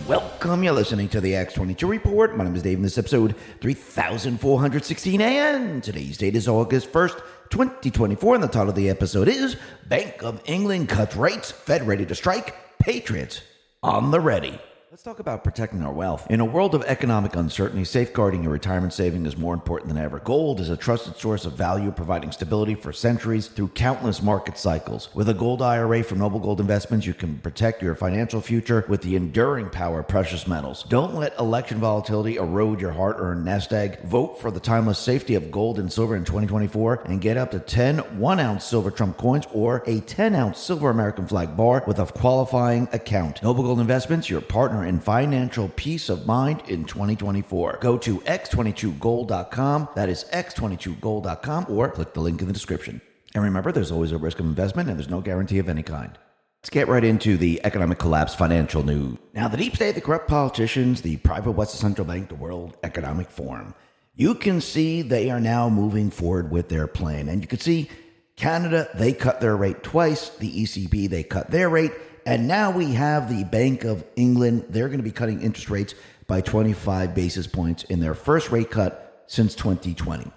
Welcome. You're listening to the X22 Report. My name is Dave, and this is episode 3416, and today's date is August 1st, 2024, and the title of the episode is Bank of England Cuts Rates, Fed Ready to Strike, Patriots on the Ready. Let's talk about protecting our wealth. In a world of economic uncertainty, safeguarding your retirement saving is more important than ever. Gold is a trusted source of value, providing stability for centuries through countless market cycles. With a gold IRA from Noble Gold Investments, you can protect your financial future with the enduring power of precious metals. Don't let election volatility erode your hard-earned nest egg. Vote for the timeless safety of gold and silver in 2024 and get up to 10 1-ounce silver Trump coins or a 10-ounce silver American flag bar with a qualifying account. Noble Gold Investments, your partner in financial peace of mind in 2024. Go to x22gold.com. That is x22gold.com, or click the link in the description. And remember, there's always a risk of investment and there's no guarantee of any kind. Let's get right into the economic collapse financial news. Now, the deep state, the corrupt politicians, the private West Central Bank, the World Economic Forum, you can see they are now moving forward with their plan. And you can see Canada, they cut their rate twice. The ECB, they cut their rate. And now we have the Bank of England. They're going to be cutting interest rates by 25 basis points in their first rate cut since 2020,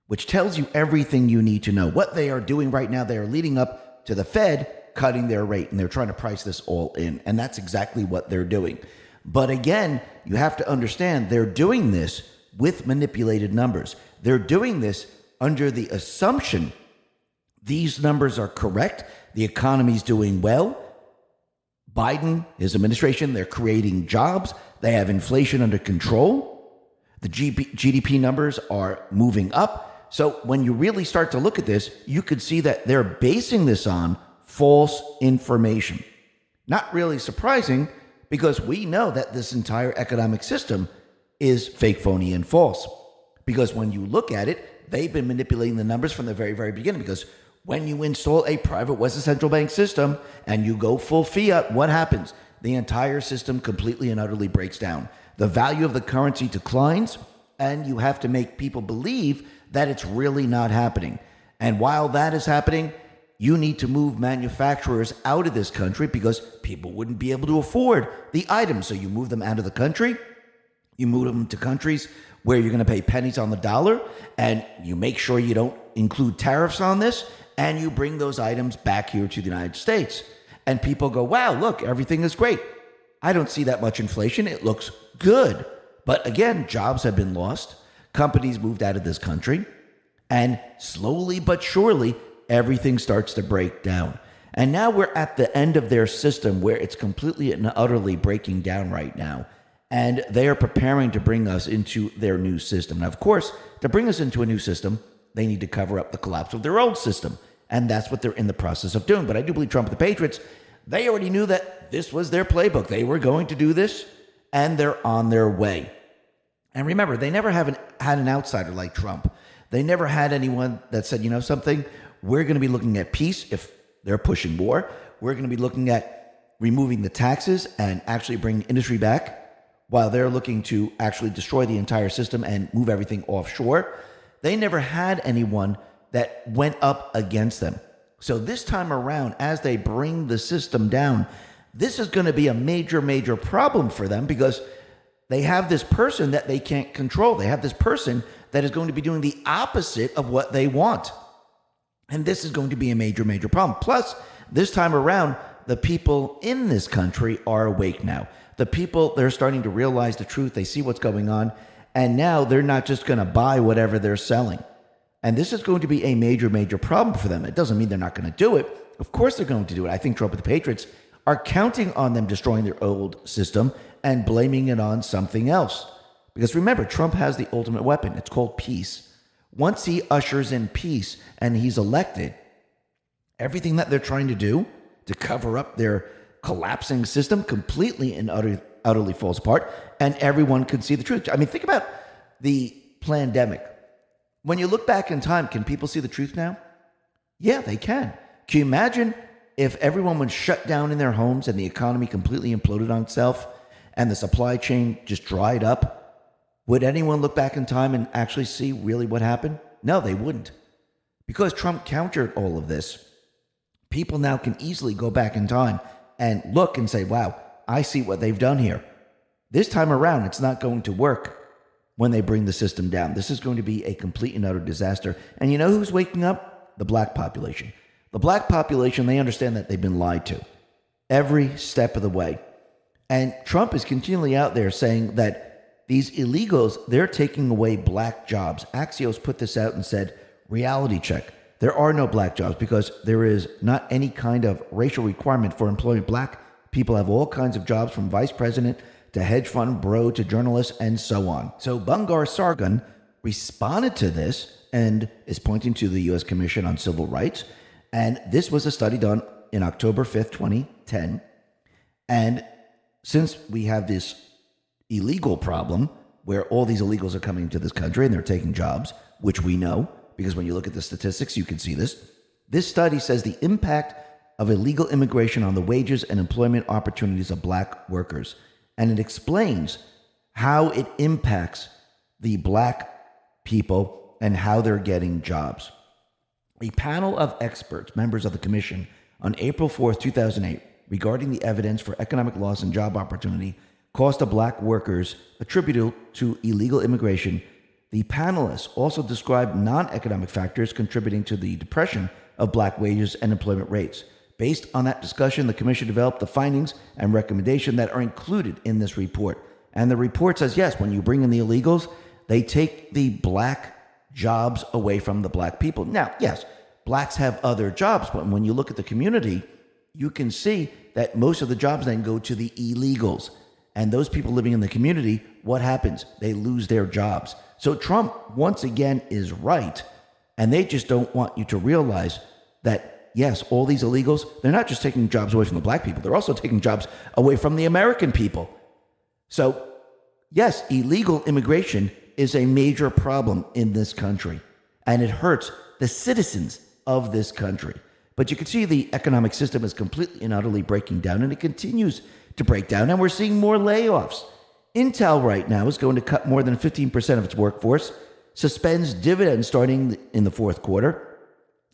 which tells you everything you need to know. What they are doing right now, they are leading up to the Fed cutting their rate, and they're trying to price this all in. And that's exactly what they're doing. But again, you have to understand they're doing this with manipulated numbers. They're doing this under the assumption these numbers are correct. The economy's doing well. Biden, his administration, they're creating jobs. They have inflation under control. The GDP numbers are moving up. So when you really start to look at this, you could see that they're basing this on false information. Not really surprising, because we know that this entire economic system is fake, phony, and false. Because when you look at it, they've been manipulating the numbers from the very, very beginning. Because when you install a private Western Central Bank system and you go full fiat, what happens? The entire system completely and utterly breaks down. The value of the currency declines, and you have to make people believe that it's really not happening. And while that is happening, you need to move manufacturers out of this country because people wouldn't be able to afford the items. So you move them out of the country, you move them to countries where you're going to pay pennies on the dollar, and you make sure you don't include tariffs on this, and you bring those items back here to the United States. And people go, wow, look, everything is great. I don't see that much inflation. It looks good. But again, jobs have been lost. Companies moved out of this country. And slowly but surely, everything starts to break down. And now we're at the end of their system where it's completely and utterly breaking down right now. And they are preparing to bring us into their new system. Now, of course, to bring us into a new system, they need to cover up the collapse of their old system. And that's what they're in the process of doing. But I do believe Trump and the Patriots, they already knew that this was their playbook. They were going to do this, and they're on their way. And remember, they never had an outsider like Trump. They never had anyone that said, you know something, we're going to be looking at peace if they're pushing war. We're going to be looking at removing the taxes and actually bringing industry back while they're looking to actually destroy the entire system and move everything offshore. They never had anyone that went up against them. So this time around, as they bring the system down, this is going to be a major, major problem for them because they have this person that they can't control. They have this person that is going to be doing the opposite of what they want. And this is going to be a major, major problem. Plus, this time around, the people in this country are awake now. The people, they're starting to realize the truth. They see what's going on. And now they're not just going to buy whatever they're selling. And this is going to be a major, major problem for them. It doesn't mean they're not going to do it. Of course they're going to do it. I think Trump and the Patriots are counting on them destroying their old system and blaming it on something else. Because remember, Trump has the ultimate weapon. It's called peace. Once he ushers in peace and he's elected, everything that they're trying to do to cover up their collapsing system completely and utterly falls apart, and everyone can see the truth. I mean, think about the pandemic. When you look back in time, can people see the truth now? Yeah, they can. Can you imagine if everyone was shut down in their homes and the economy completely imploded on itself and the supply chain just dried up? Would anyone look back in time and actually see really what happened? No, they wouldn't. Because Trump countered all of this, people now can easily go back in time and look and say, wow, I see what they've done here. This time around, it's not going to work when they bring the system down. This is going to be a complete and utter disaster. And you know who's waking up? The black population. The black population, they understand that they've been lied to every step of the way. And Trump is continually out there saying that these illegals, they're taking away black jobs. Axios put this out and said, reality check. There are no black jobs because there is not any kind of racial requirement for employment. Black people have all kinds of jobs, from vice president to hedge fund bro to journalist and so on. So Bangar Sargon responded to this and is pointing to the U.S. Commission on Civil Rights. And this was a study done in October 5th, 2010. And since we have this illegal problem where all these illegals are coming into this country and they're taking jobs, which we know, because when you look at the statistics, you can see this. This study says the impact of illegal immigration on the wages and employment opportunities of black workers. And it explains how it impacts the black people and how they're getting jobs. A panel of experts, members of the commission, on April 4th, 2008, regarding the evidence for economic loss and job opportunity cost of black workers attributable to illegal immigration. The panelists also described non-economic factors contributing to the depression of black wages and employment rates. Based on that discussion, the commission developed the findings and recommendation that are included in this report. And the report says, yes, when you bring in the illegals, they take the black jobs away from the black people. Now, yes, blacks have other jobs, but when you look at the community, you can see that most of the jobs then go to the illegals. And those people living in the community, what happens? They lose their jobs. So Trump, once again, is right. And they just don't want you to realize that, yes, all these illegals, they're not just taking jobs away from the black people. They're also taking jobs away from the American people. So, yes, illegal immigration is a major problem in this country. And it hurts the citizens of this country. But you can see the economic system is completely and utterly breaking down, and it continues to break down. And we're seeing more layoffs. Intel right now is going to cut more than 15% of its workforce, suspends dividends starting in the fourth quarter,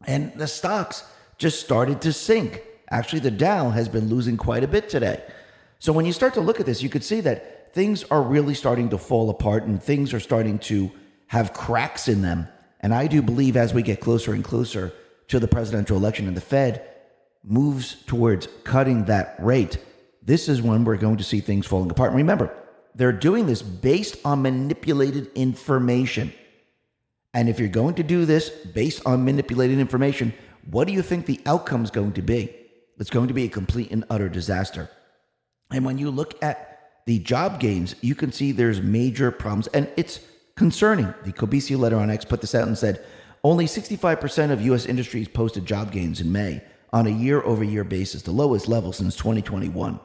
and the stocks just started to sink. Actually, the Dow has been losing quite a bit today. So when you start to look at this, you could see that things are really starting to fall apart and things are starting to have cracks in them. And I do believe as we get closer and closer to the presidential election and the Fed moves towards cutting that rate, this is when we're going to see things falling apart. And remember, they're doing this based on manipulated information. And if you're going to do this based on manipulated information, what do you think the outcome is going to be? It's going to be a complete and utter disaster. And when you look at the job gains, you can see there's major problems. And it's concerning. The Cobicio letter on X put this out and said, only 65% of U.S. industries posted job gains in May on a year-over-year basis, the lowest level since 2021.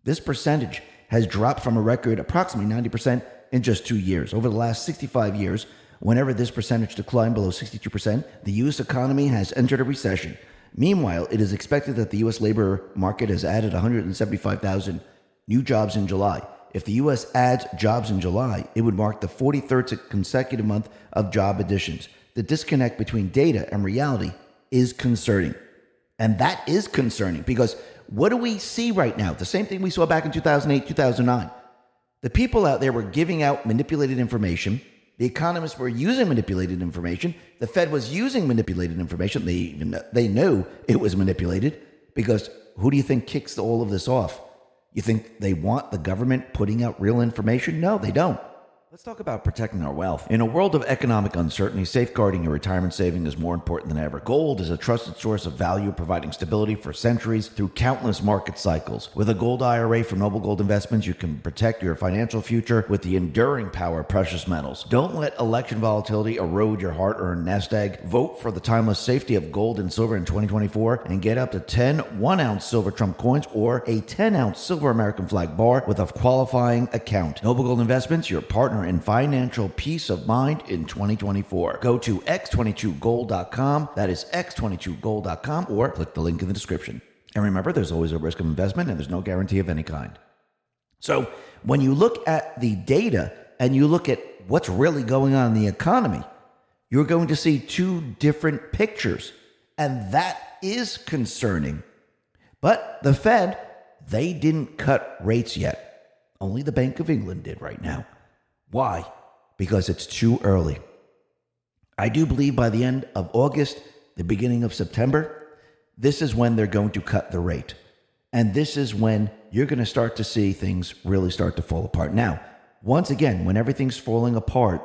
This percentage has dropped from a record approximately 90% in just 2 years. Over the last 65 years, whenever this percentage declined below 62%, the U.S. economy has entered a recession. Meanwhile, it is expected that the U.S. labor market has added 175,000 new jobs in July. If the U.S. adds jobs in July, it would mark the 43rd consecutive month of job additions. The disconnect between data and reality is concerning. And that is concerning because what do we see right now? The same thing we saw back in 2008, 2009. The people out there were giving out manipulated information. The economists were using manipulated information. The Fed was using manipulated information. They knew it was manipulated because who do you think kicks all of this off? You think they want the government putting out real information? No, they don't. Let's talk about protecting our wealth. In a world of economic uncertainty, safeguarding your retirement saving is more important than ever. Gold is a trusted source of value, providing stability for centuries through countless market cycles. With a gold IRA from Noble Gold Investments, you can protect your financial future with the enduring power of precious metals. Don't let election volatility erode your hard-earned nest egg. Vote for the timeless safety of gold and silver in 2024 and get up to 10 1-ounce silver Trump coins or a 10-ounce silver American flag bar with a qualifying account. Noble Gold Investments, your partner in financial peace of mind in 2024. Go to x22gold.com. That is x22gold.com, or click the link in the description. And remember, there's always a risk of investment and there's no guarantee of any kind. So when you look at the data and you look at what's really going on in the economy, you're going to see two different pictures. And that is concerning. But the Fed, they didn't cut rates yet. Only the Bank of England did right now. Why? Because it's too early. I do believe by the end of August, the beginning of September, this is when they're going to cut the rate. And this is when you're going to start to see things really start to fall apart. Now, once again, when everything's falling apart,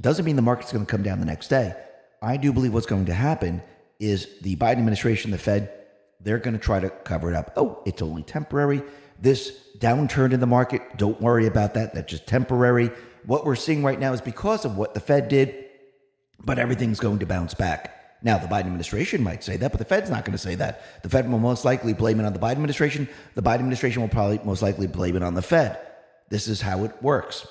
doesn't mean the market's going to come down the next day. I do believe what's going to happen is the Biden administration, the Fed, they're going to try to cover it up. Oh, it's only temporary. This downturn in the market, don't worry about that. That's just temporary. What we're seeing right now is because of what the Fed did, but everything's going to bounce back. Now, the Biden administration might say that, but the Fed's not going to say that. The Fed will most likely blame it on the Biden administration. The Biden administration will probably most likely blame it on the Fed. This is how it works.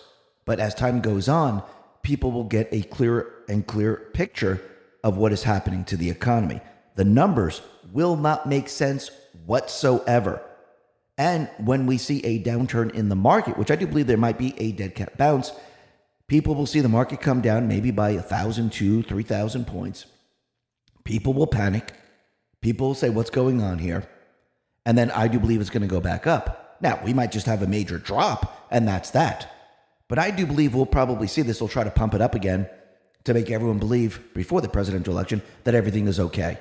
But as time goes on, people will get a clearer and clearer picture of what is happening to the economy. The numbers will not make sense whatsoever. And when we see a downturn in the market, which I do believe there might be a dead cat bounce, people will see the market come down maybe by 1,000, 2,000, 3,000 points. People will panic. People will say, what's going on here? And then I do believe it's going to go back up. Now, we might just have a major drop, and that's that. But I do believe we'll probably see this. They'll try to pump it up again to make everyone believe before the presidential election that everything is okay.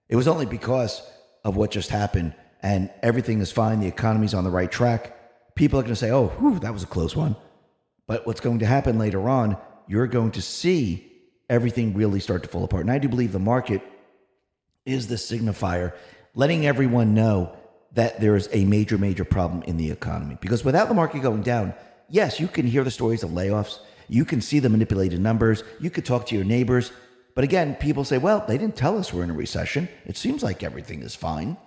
It was only because of what just happened and everything is fine. The economy's on the right track. People are going to say, oh, whew, that was a close one. But what's going to happen later on, you're going to see everything really start to fall apart. And I do believe the market is the signifier, letting everyone know that there is a major, major problem in the economy. Because without the market going down, yes, you can hear the stories of layoffs. You can see the manipulated numbers. You could talk to your neighbors. But again, people say, well, they didn't tell us we're in a recession. It seems like everything is fine.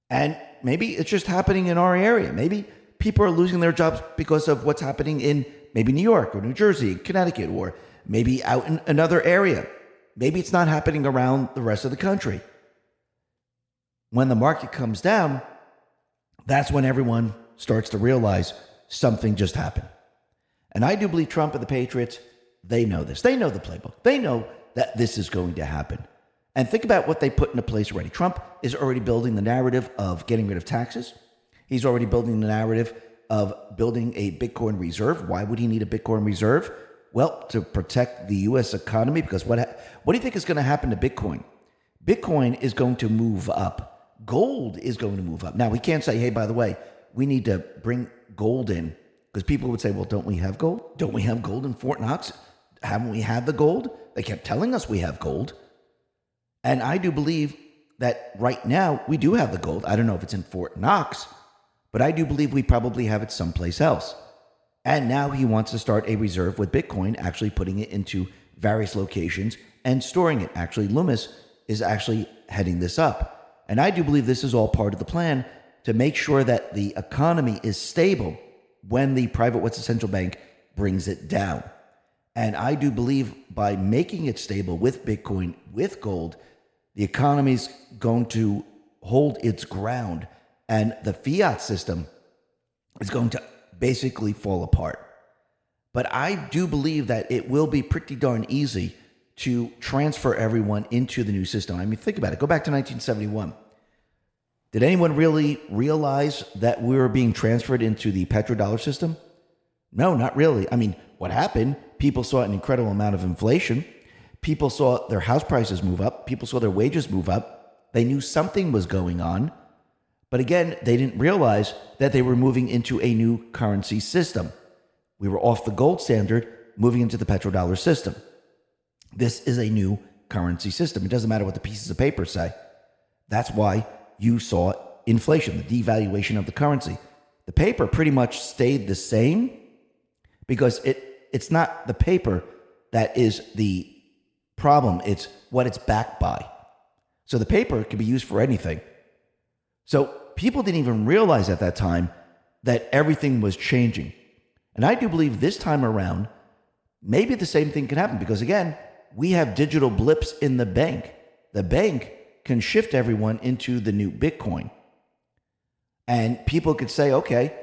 And maybe it's just happening in our area. Maybe people are losing their jobs because of what's happening in maybe New York or New Jersey, Connecticut, or maybe out in another area. Maybe it's not happening around the rest of the country. When the market comes down, that's when everyone starts to realize something just happened. And I do believe Trump and the Patriots, they know this. They know the playbook. They know that this is going to happen. And think about what they put into place already. Trump is already building the narrative of getting rid of taxes. He's already building the narrative of building a Bitcoin reserve. Why would he need a Bitcoin reserve? Well, to protect the U.S. economy, because what do you think is going to happen to Bitcoin? Bitcoin is going to move up. Gold is going to move up. Now, we can't say, hey, by the way, we need to bring gold in, because people would say, well, don't we have gold? Don't we have gold in Fort Knox? Haven't we had the gold? They kept telling us we have gold. And I do believe that right now we do have the gold. I don't know if it's in Fort Knox, but I do believe we probably have it someplace else. And now he wants to start a reserve with Bitcoin, actually putting it into various locations and storing it. Actually, Loomis is actually heading this up. And I do believe this is all part of the plan to make sure that the economy is stable when the private What's Central Bank brings it down. And I do believe by making it stable with Bitcoin, with gold, the economy is going to hold its ground and the fiat system is going to basically fall apart. But I do believe that it will be pretty darn easy to transfer everyone into the new system. I mean, think about it. Go back to 1971. Did anyone really realize that we were being transferred into the petrodollar system? No, not really. I mean, what happened? People saw an incredible amount of inflation. People saw their house prices move up. People saw their wages move up. They knew something was going on. But again, they didn't realize that they were moving into a new currency system. We were off the gold standard, moving into the petrodollar system. This is a new currency system. It doesn't matter what the pieces of paper say. That's why you saw inflation, the devaluation of the currency. The paper pretty much stayed the same because it's not the paper that is the problem. It's what it's backed by. So the paper can be used for anything. So people didn't even realize at that time that everything was changing. And I do believe this time around, maybe the same thing could happen because, again, we have digital blips in the bank. The bank can shift everyone into the new Bitcoin. And people could say, okay,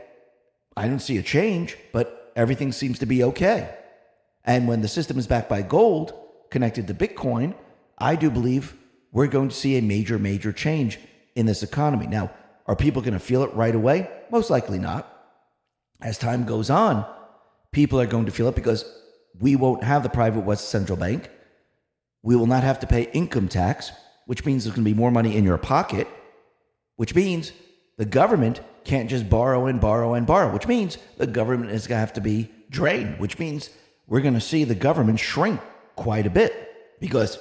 I don't see a change, but everything seems to be okay. And when the system is backed by gold connected to Bitcoin, I do believe we're going to see a major, major change in this economy. Now, Are people going to feel it right away? Most likely not. As time goes on, people are going to feel it because we won't have the private West Central Bank. We will not have to pay income tax, which means there's going to be more money in your pocket, which means the government can't just borrow and borrow and borrow, which means the government is going to have to be drained, which means we're going to see the government shrink quite a bit because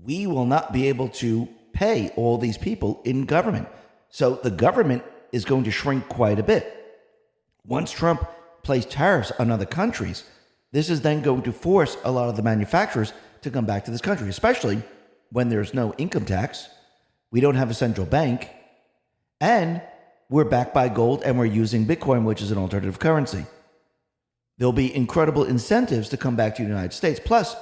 we will not be able to pay all these people in government. So the government is going to shrink quite a bit. Once Trump placed tariffs on other countries, this is then going to force a lot of the manufacturers to come back to this country, especially when there's no income tax, we don't have a central bank, and we're backed by gold and we're using Bitcoin, which is an alternative currency. There'll be incredible incentives to come back to the United States. Plus,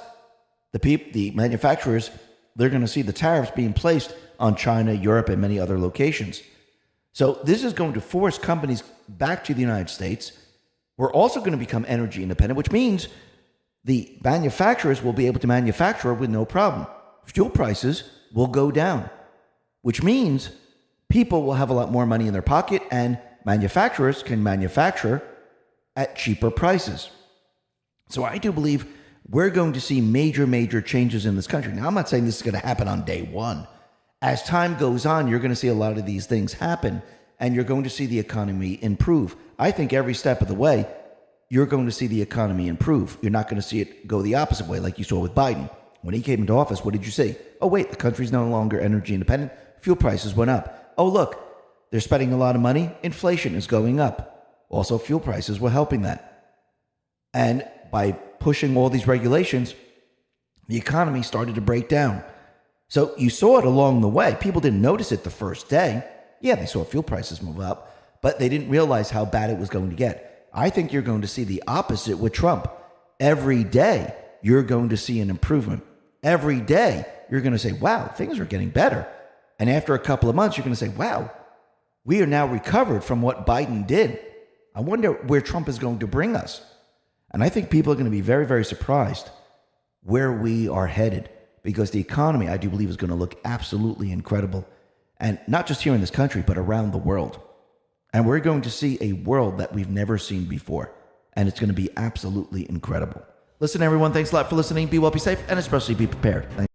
the manufacturers, they're going to see the tariffs being placed on China, Europe, and many other locations. So this is going to force companies back to the United States. We're also going to become energy independent, which means the manufacturers will be able to manufacture with no problem. Fuel prices will go down, which means people will have a lot more money in their pocket and manufacturers can manufacture at cheaper prices. So I do believe we're going to see major changes in this country. Now, I'm not saying this is going to happen on day one. As time goes on, you're going to see a lot of these things happen and you're going to see the economy improve. I think every step of the way, you're going to see the economy improve. You're not going to see it go the opposite way like you saw with Biden. When he came into office, what did you see? Oh, wait, the country's no longer energy independent. Fuel prices went up. Oh, look, they're spending a lot of money. Inflation is going up. Also, fuel prices were helping that. And by pushing all these regulations, the economy started to break down. So you saw it along the way. People didn't notice it the first day. Yeah, they saw fuel prices move up, but they didn't realize how bad it was going to get. I think you're going to see the opposite with Trump. Every day, you're going to see an improvement. Every day, you're going to say, wow, things are getting better. And after a couple of months, you're going to say, wow, we are now recovered from what Biden did. I wonder where Trump is going to bring us. And I think people are going to be very surprised where we are headed because the economy, I do believe, is going to look absolutely incredible. And not just here in this country, but around the world. And we're going to see a world that we've never seen before. And it's going to be absolutely incredible. Listen, everyone, thanks a lot for listening. Be well, be safe, and especially be prepared. Thanks.